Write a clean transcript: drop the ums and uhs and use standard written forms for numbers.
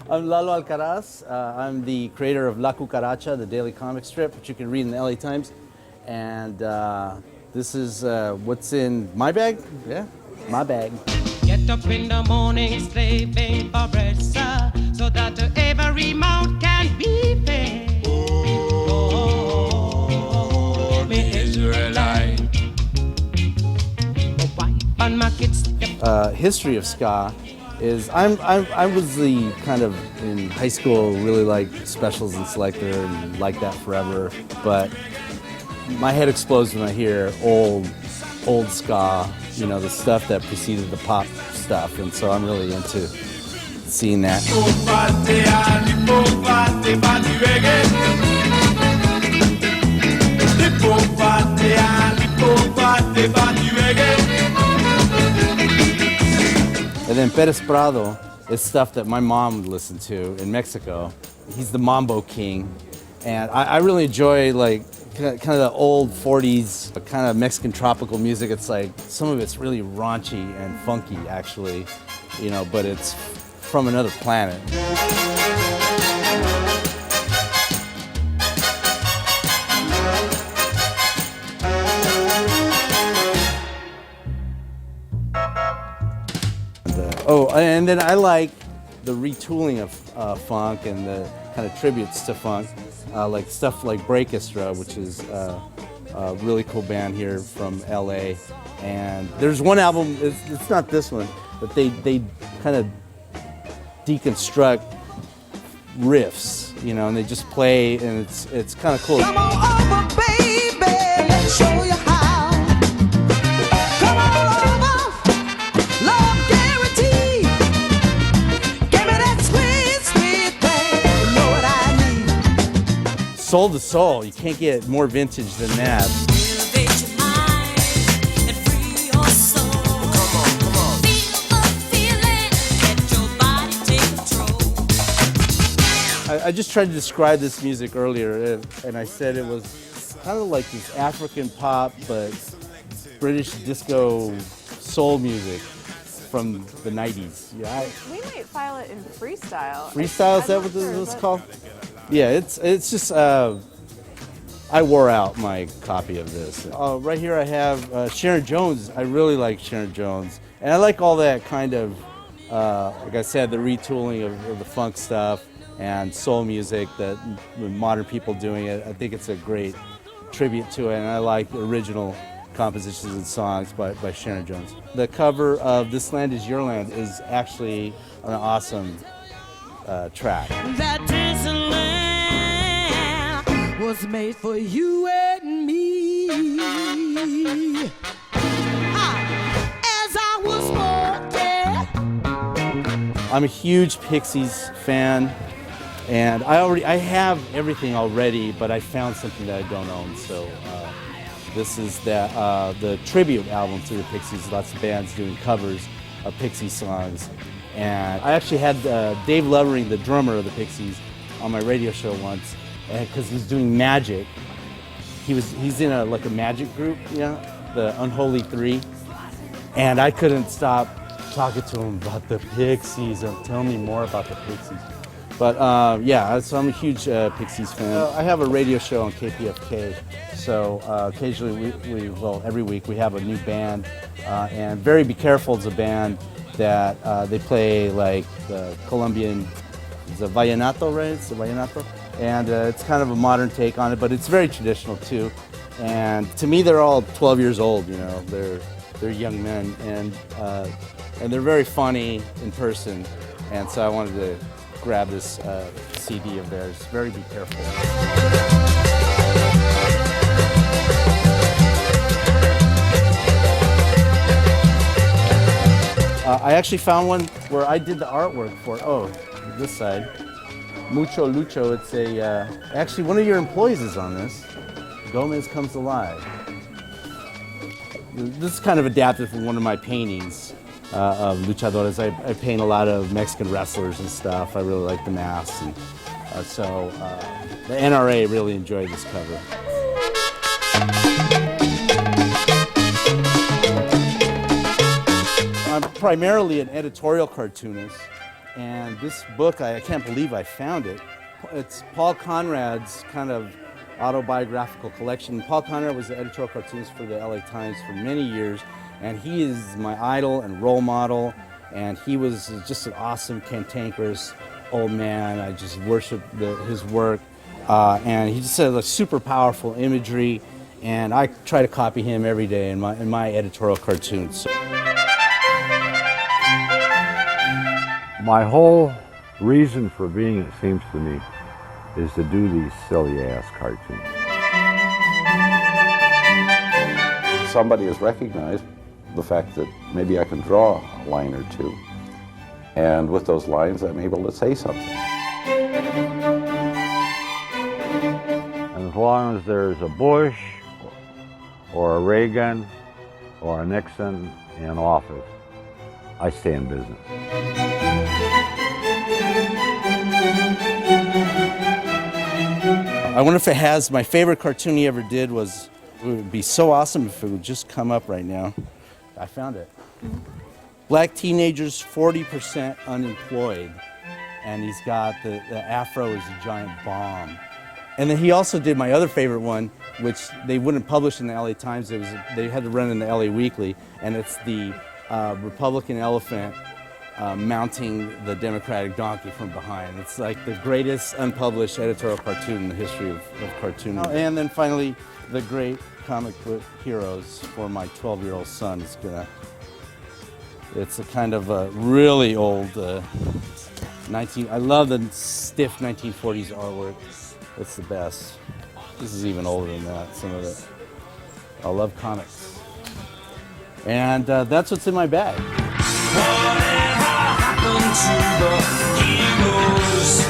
I'm Lalo Alcaraz. I'm the creator of La Cucaracha, the daily comic strip, which you can read in the LA Times. And this is what's in my bag. Yeah, my bag. Get up in the morning, slaving for bread, sir, so that every mouth can be fed. Oh, me Israelite. History of ska is I was the kind of in high school really liked Specials and Selector and liked that forever, but my head explodes when I hear old ska, you know, the stuff that preceded the pop stuff, and so I'm really into seeing that. And then Perez Prado is stuff that my mom would listen to in Mexico. He's the Mambo King, and I really enjoy like kind of the old 40s kind of Mexican tropical music. It's like some of it's really raunchy and funky actually, you know, but it's from another planet. And then I like the retooling of funk and the kind of tributes to funk, like stuff like Breakestra, which is a really cool band here from LA. And there's one album, it's not this one, but they kind of deconstruct riffs, you know, and they just play, and it's kind of cool. Come on over, baby, let's show you how. Come on over, love guarantee. Give me that sweet, sweet thing, you know what I need. Soul to soul, you can't get more vintage than that. I just tried to describe this music earlier, and I said it was kind of like this African pop, but British disco soul music from the 90s. Yeah, we might file it in freestyle. Freestyle, is that what this is called? Yeah, it's just, I wore out my copy of this. Right here I have Sharon Jones. I really like Sharon Jones. And I like all that kind of, like I said, the retooling of the funk stuff and soul music, that modern people doing it. I think it's a great tribute to it, and I like the original compositions and songs by Sharon Jones. The cover of This Land Is Your Land is actually an awesome track. That distant land was made for you and me. As I was born, I'm a huge Pixies fan. And I have everything already, but I found something that I don't own. So this is the tribute album to the Pixies. Lots of bands doing covers of Pixies songs. And I actually had Dave Lovering, the drummer of the Pixies, on my radio show once, because he's doing magic. He's in a magic group, you know, the Unholy Three. And I couldn't stop talking to him about the Pixies and telling me more about the Pixies. But yeah, so I'm a huge Pixies fan. I have a radio show on KPFK, so occasionally every week we have a new band, and Very Be Careful is a band that they play like the Colombian, it's a vallenato, right? It's a vallenato, and it's kind of a modern take on it, but it's very traditional too. And to me, they're all 12 years old. You know, they're young men, and they're very funny in person, and so I wanted to grab this CD of theirs. Very Be Careful. I actually found one where I did the artwork for it. Oh, this side. Mucho Lucho. It's actually one of your employees is on this. Gomez Comes Alive. This is kind of adapted from one of my paintings. Of luchadores. I paint a lot of Mexican wrestlers and stuff. I really like the masks, and so the NRA really enjoyed this cover. I'm primarily an editorial cartoonist, And this book, I can't believe I found it. It's Paul Conrad's kind of autobiographical collection. Paul Conrad was the editorial cartoonist for the LA Times for many years, and he is my idol and role model, and he was just an awesome, cantankerous old man. I just worship his work, and he just has a super powerful imagery, and I try to copy him every day in my editorial cartoons. My whole reason for being, it seems to me, is to do these silly-ass cartoons. Somebody has recognized the fact that maybe I can draw a line or two, and with those lines I'm able to say something. And as long as there's a Bush or a Reagan or a Nixon in office, I stay in business. I wonder if it has, my favorite cartoon he ever did was, it would be so awesome if it would just come up right now. I found it. Black teenagers, 40% unemployed. And he's got the afro is a giant bomb. And then he also did my other favorite one, which they wouldn't publish in the LA Times. They had to run in the LA Weekly, and it's the Republican elephant mounting the Democratic donkey from behind. It's like the greatest unpublished editorial cartoon in the history of cartooning. And then finally, the great comic book heroes for my 12-year-old son. It's a kind of a really old I love the stiff 1940s artwork. It's the best. This is even older than that, some of it. I love comics. And that's what's in my bag. Whatever happened to the heroes?